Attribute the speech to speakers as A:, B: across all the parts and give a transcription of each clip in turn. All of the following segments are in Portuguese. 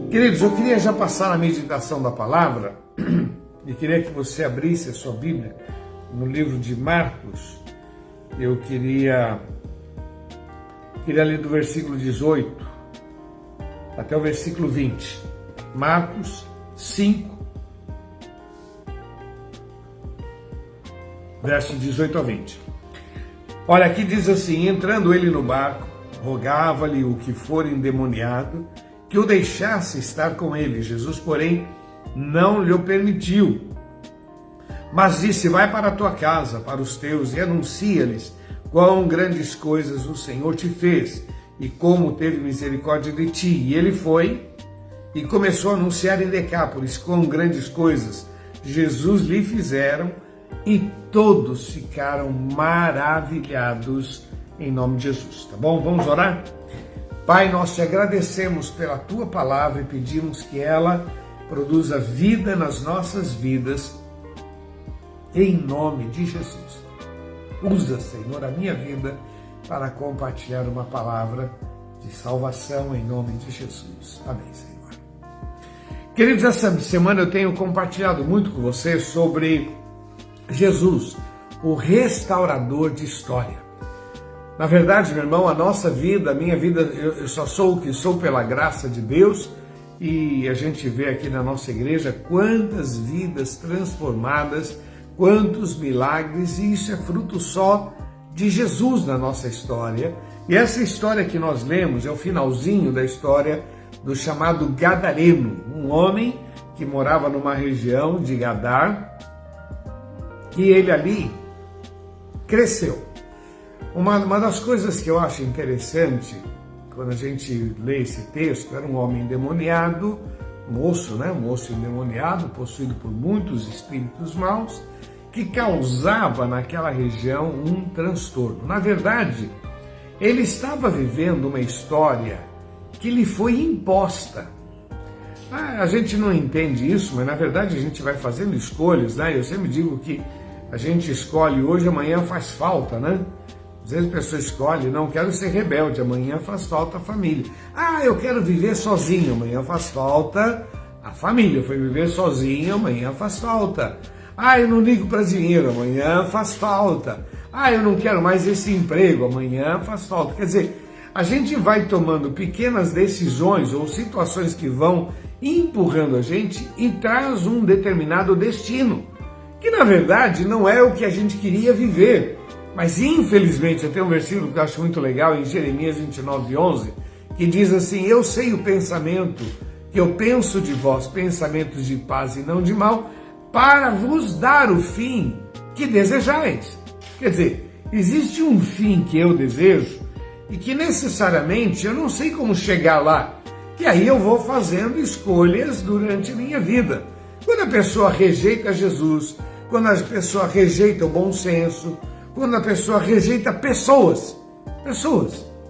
A: Queridos, eu queria já passar na meditação da palavra e queria que você abrisse a sua Bíblia no livro de Marcos. Eu queria ler do versículo 18 até o versículo 20. Marcos 5, verso 18 a 20. Olha, aqui diz assim: entrando ele no barco, rogava-lhe o que for endemoniado que o deixasse estar com ele. Jesus, porém, não lhe permitiu, mas disse: vai para a tua casa, para os teus, e anuncia-lhes quão grandes coisas o Senhor te fez e como teve misericórdia de ti. E ele foi e começou a anunciar em Decápolis quão grandes coisas Jesus lhe fizeram, e todos ficaram maravilhados em nome de Jesus. Tá bom? Vamos orar? Pai, nós te agradecemos pela tua palavra e pedimos que ela produza vida nas nossas vidas, em nome de Jesus. Usa, Senhor, a minha vida para compartilhar uma palavra de salvação em nome de Jesus. Amém, Senhor. Queridos, essa semana eu tenho compartilhado muito com você sobre Jesus, o restaurador de história. Na verdade, meu irmão, a nossa vida, a minha vida, eu só sou o que sou pela graça de Deus, e a gente vê aqui na nossa igreja quantas vidas transformadas, quantos milagres, e isso é fruto só de Jesus na nossa história. E essa história que nós lemos é o finalzinho da história do chamado Gadareno, um homem que morava numa região de Gadar, e ele ali cresceu. Uma das coisas que eu acho interessante, quando a gente lê esse texto, era um homem endemoniado, um moço endemoniado, possuído por muitos espíritos maus, que causava naquela região um transtorno. Na verdade, ele estava vivendo uma história que lhe foi imposta. A gente não entende isso, mas na verdade a gente vai fazendo escolhas, né? Eu sempre digo que a gente escolhe hoje, amanhã faz falta, né? Às vezes a pessoa escolhe: não quero ser rebelde, amanhã faz falta a família. Eu quero viver sozinho, amanhã faz falta a família. Foi viver sozinho, amanhã faz falta. Eu não ligo para dinheiro, amanhã faz falta. Eu não quero mais esse emprego, amanhã faz falta. Quer dizer, a gente vai tomando pequenas decisões ou situações que vão empurrando a gente e traz um determinado destino, que na verdade não é o que a gente queria viver. Mas infelizmente, eu tenho um versículo que eu acho muito legal em Jeremias 29:11, que diz assim: eu sei o pensamento que eu penso de vós, pensamentos de paz e não de mal, para vos dar o fim que desejais. Quer dizer, existe um fim que eu desejo e que necessariamente eu não sei como chegar lá. E aí eu vou fazendo escolhas durante a minha vida. Quando a pessoa rejeita Jesus, quando a pessoa rejeita o bom senso, quando a pessoa rejeita pessoas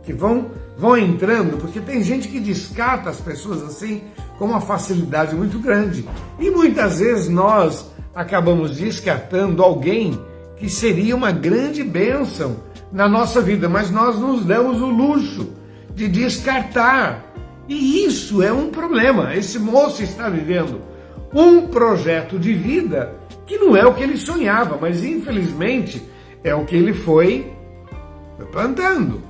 A: que vão entrando, porque tem gente que descarta as pessoas assim com uma facilidade muito grande. E muitas vezes nós acabamos descartando alguém que seria uma grande bênção na nossa vida, mas nós nos damos o luxo de descartar. E isso é um problema. Esse moço está vivendo um projeto de vida que não é o que ele sonhava, mas infelizmente é o que ele foi plantando.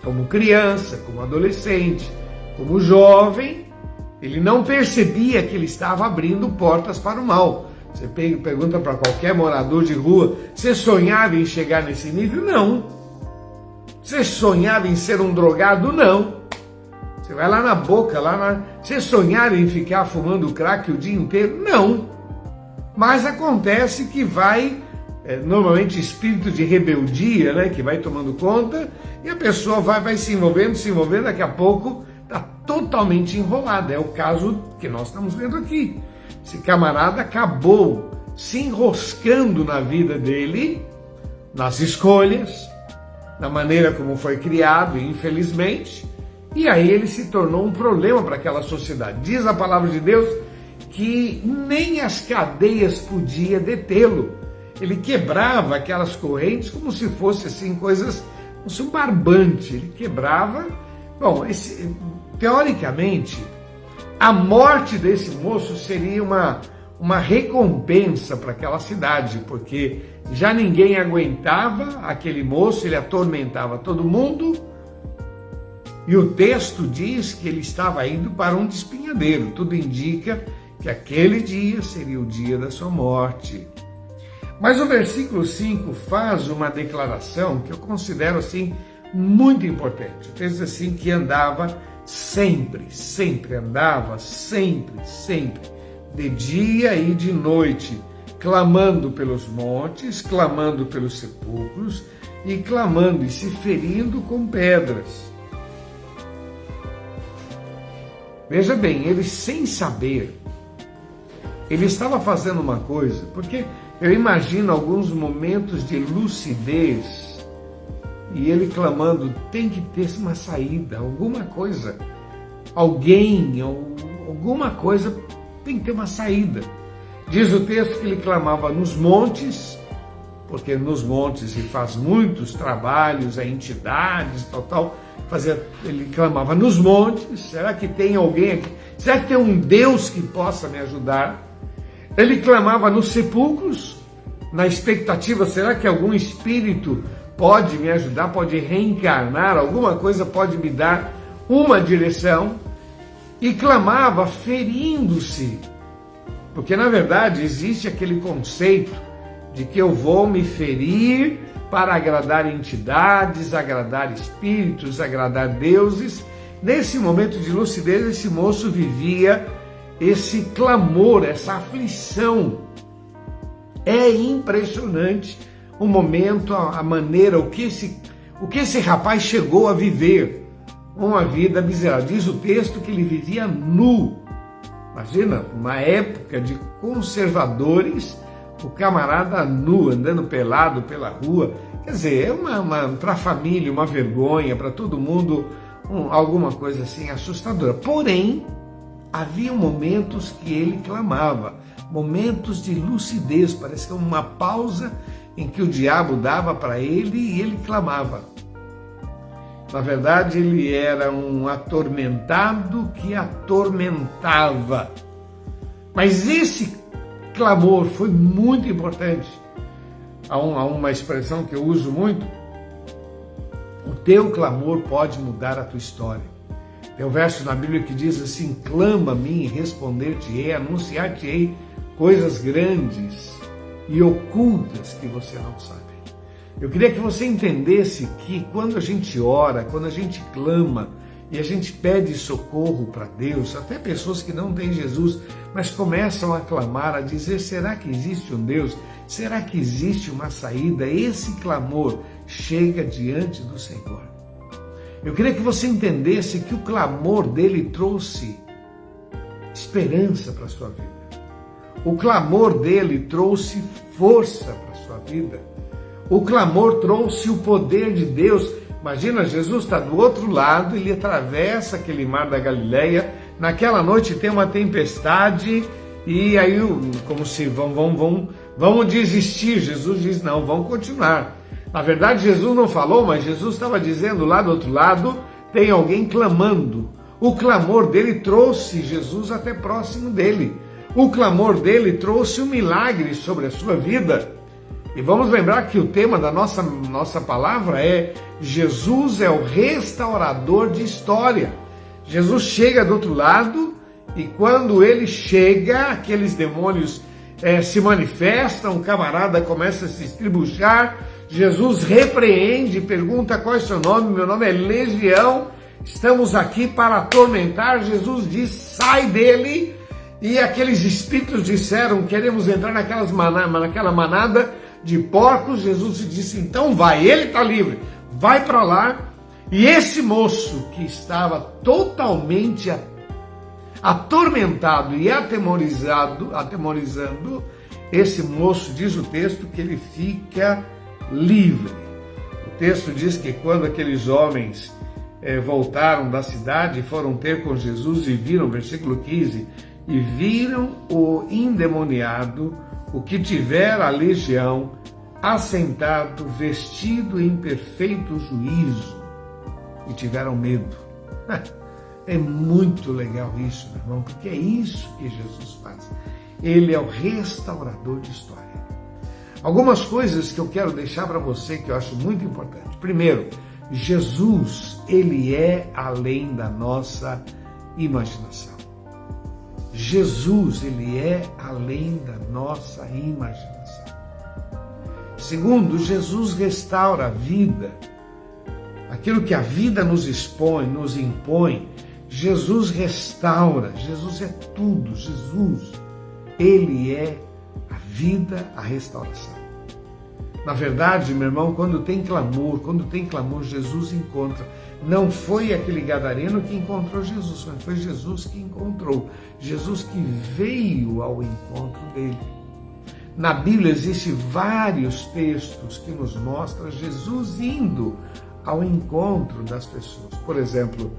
A: Como criança, como adolescente, como jovem, ele não percebia que ele estava abrindo portas para o mal. Você pergunta para qualquer morador de rua: você sonhava em chegar nesse nível? Não. Você sonhava em ser um drogado? Não. Você vai lá na boca, você sonhava em ficar fumando crack o dia inteiro? Não. Mas acontece que normalmente espírito de rebeldia, né, que vai tomando conta, e a pessoa vai se envolvendo, daqui a pouco está totalmente enrolada. É o caso que nós estamos vendo aqui. Esse camarada acabou se enroscando na vida dele, nas escolhas, na maneira como foi criado, infelizmente, e aí ele se tornou um problema para aquela sociedade. Diz a palavra de Deus que nem as cadeias podia detê-lo. Ele quebrava aquelas correntes como se fosse assim coisas, como se um barbante. Ele quebrava. Bom, teoricamente, a morte desse moço seria uma recompensa para aquela cidade, porque já ninguém aguentava aquele moço, ele atormentava todo mundo, e o texto diz que ele estava indo para um despenhadeiro. Tudo indica que aquele dia seria o dia da sua morte. Mas o versículo 5 faz uma declaração que eu considero assim muito importante. O texto diz assim que andava sempre, de dia e de noite, clamando pelos montes, clamando pelos sepulcros e clamando e se ferindo com pedras. Veja bem, ele sem saber, ele estava fazendo uma coisa, porque eu imagino alguns momentos de lucidez e ele clamando, tem que ter uma saída, alguma coisa, alguma coisa tem que ter uma saída. Diz o texto que ele clamava nos montes, porque nos montes ele faz muitos trabalhos, a entidades, tal, ele clamava nos montes. Será que tem alguém aqui? Será que tem um Deus que possa me ajudar? Ele clamava nos sepulcros, na expectativa, será que algum espírito pode me ajudar, pode reencarnar, alguma coisa pode me dar uma direção? E clamava ferindo-se, porque na verdade existe aquele conceito de que eu vou me ferir para agradar entidades, agradar espíritos, agradar deuses. Nesse momento de lucidez, esse moço vivia esse clamor, essa aflição. É impressionante o momento, a maneira, o que esse rapaz chegou a viver. Uma vida miserável. Diz o texto que ele vivia nu. Imagina, uma época de conservadores, o camarada nu, andando pelado pela rua. Quer dizer, é para a família uma vergonha, para todo mundo alguma coisa assim assustadora. Porém, havia momentos que ele clamava, momentos de lucidez, parece que uma pausa em que o diabo dava para ele e ele clamava. Na verdade, ele era um atormentado que atormentava. Mas esse clamor foi muito importante. Há uma expressão que eu uso muito: o teu clamor pode mudar a tua história. Tem um verso na Bíblia que diz assim: clama a mim e responder-te-ei, anunciar-te-ei coisas grandes e ocultas que você não sabe. Eu queria que você entendesse que quando a gente ora, quando a gente clama e a gente pede socorro para Deus, até pessoas que não têm Jesus, mas começam a clamar, a dizer, será que existe um Deus? Será que existe uma saída? Esse clamor chega diante do Senhor. Eu queria que você entendesse que o clamor dele trouxe esperança para a sua vida. O clamor dele trouxe força para a sua vida. O clamor trouxe o poder de Deus. Imagina, Jesus está do outro lado, ele atravessa aquele mar da Galileia. Naquela noite tem uma tempestade e aí, como se vamos desistir. Jesus diz, não, vamos continuar. Na verdade, Jesus não falou, mas Jesus estava dizendo lá do outro lado, tem alguém clamando. O clamor dele trouxe Jesus até próximo dele. O clamor dele trouxe um milagre sobre a sua vida. E vamos lembrar que o tema da nossa palavra é Jesus é o restaurador de história. Jesus chega do outro lado e quando ele chega, aqueles demônios se manifestam, o camarada começa a se estribuchar, Jesus repreende, pergunta qual é o seu nome, meu nome é Legião, estamos aqui para atormentar. Jesus diz, sai dele, e aqueles espíritos disseram, queremos entrar naquela manada de porcos. Jesus disse, então vai, ele está livre, vai para lá. E esse moço que estava totalmente atormentado e atemorizando, esse moço, diz o texto, que ele fica livre. O texto diz que quando aqueles homens voltaram da cidade, foram ter com Jesus e viram, versículo 15, e viram o endemoniado, o que tivera a legião, assentado, vestido em perfeito juízo, e tiveram medo. É muito legal isso, meu irmão, porque é isso que Jesus faz. Ele é o restaurador de história. Algumas coisas que eu quero deixar para você que eu acho muito importante. Primeiro, Jesus, ele é além da nossa imaginação. Jesus, ele é além da nossa imaginação. Segundo, Jesus restaura a vida. Aquilo que a vida nos expõe, nos impõe, Jesus restaura. Jesus é tudo. Jesus, ele é a vida, a restauração. Na verdade, meu irmão, quando tem clamor, Jesus encontra. Não foi aquele gadareno que encontrou Jesus, mas foi Jesus que encontrou. Jesus que veio ao encontro dele. Na Bíblia existem vários textos que nos mostram Jesus indo ao encontro das pessoas. Por exemplo,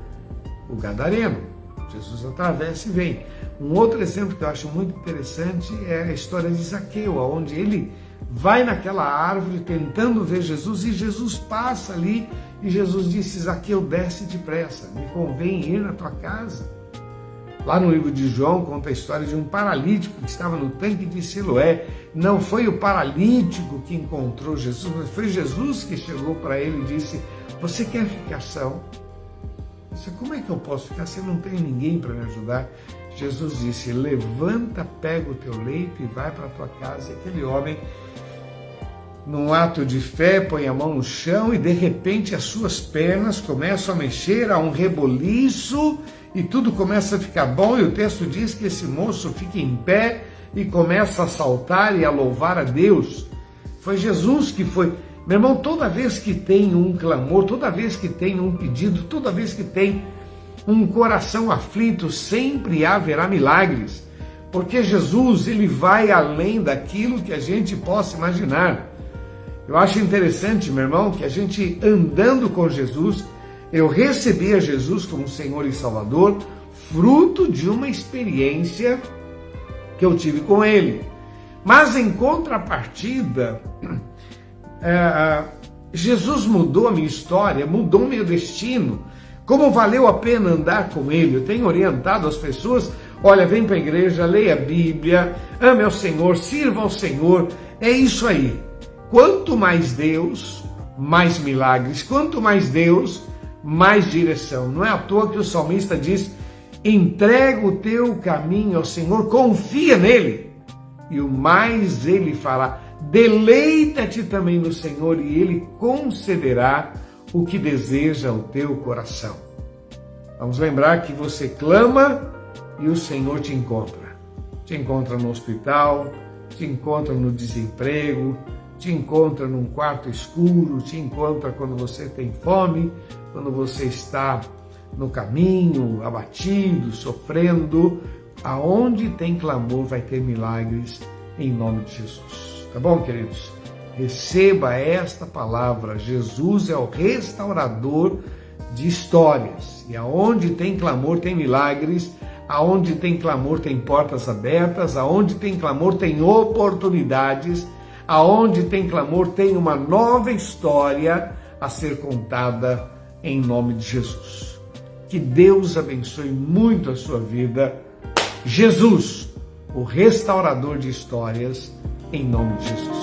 A: o gadareno. Jesus atravessa e vem. Um outro exemplo que eu acho muito interessante é a história de Zaqueu, onde ele vai naquela árvore tentando ver Jesus e Jesus passa ali e Jesus disse: Zaqueu, desce depressa, me convém ir na tua casa. Lá no livro de João conta a história de um paralítico que estava no tanque de Siloé. Não foi o paralítico que encontrou Jesus, mas foi Jesus que chegou para ele e disse: você quer ficar são? Como é que eu posso ficar se não tem ninguém para me ajudar? Jesus disse: levanta, pega o teu leito e vai para a tua casa. E aquele homem, num ato de fé, põe a mão no chão e de repente as suas pernas começam a mexer, há um reboliço e tudo começa a ficar bom. E o texto diz que esse moço fica em pé e começa a saltar e a louvar a Deus. Foi Jesus que foi. Meu irmão, toda vez que tem um clamor, toda vez que tem um pedido, toda vez que tem um coração aflito, sempre haverá milagres. Porque Jesus, ele vai além daquilo que a gente possa imaginar. Eu acho interessante, meu irmão, que a gente andando com Jesus, eu recebi a Jesus como Senhor e Salvador, fruto de uma experiência que eu tive com Ele. Mas em contrapartida, Jesus mudou a minha história, mudou o meu destino. Como valeu a pena andar com Ele? Eu tenho orientado as pessoas: olha, vem para a igreja, leia a Bíblia, ame ao Senhor, sirva ao Senhor. É isso aí. Quanto mais Deus, mais milagres. Quanto mais Deus, mais direção. Não é à toa que o salmista diz: entrega o teu caminho ao Senhor, confia nele, e o mais Ele fará. Deleita-te também no Senhor e Ele concederá o que deseja o teu coração. Vamos lembrar que você clama e o Senhor te encontra. Te encontra no hospital, te encontra no desemprego, te encontra num quarto escuro, te encontra quando você tem fome, quando você está no caminho, abatido, sofrendo. Aonde tem clamor vai ter milagres, em nome de Jesus. Tá bom, queridos? Receba esta palavra. Jesus é o restaurador de histórias. E aonde tem clamor, tem milagres. Aonde tem clamor, tem portas abertas. Aonde tem clamor, tem oportunidades. Aonde tem clamor, tem uma nova história a ser contada em nome de Jesus. Que Deus abençoe muito a sua vida. Jesus, o restaurador de histórias, em nome de Jesus.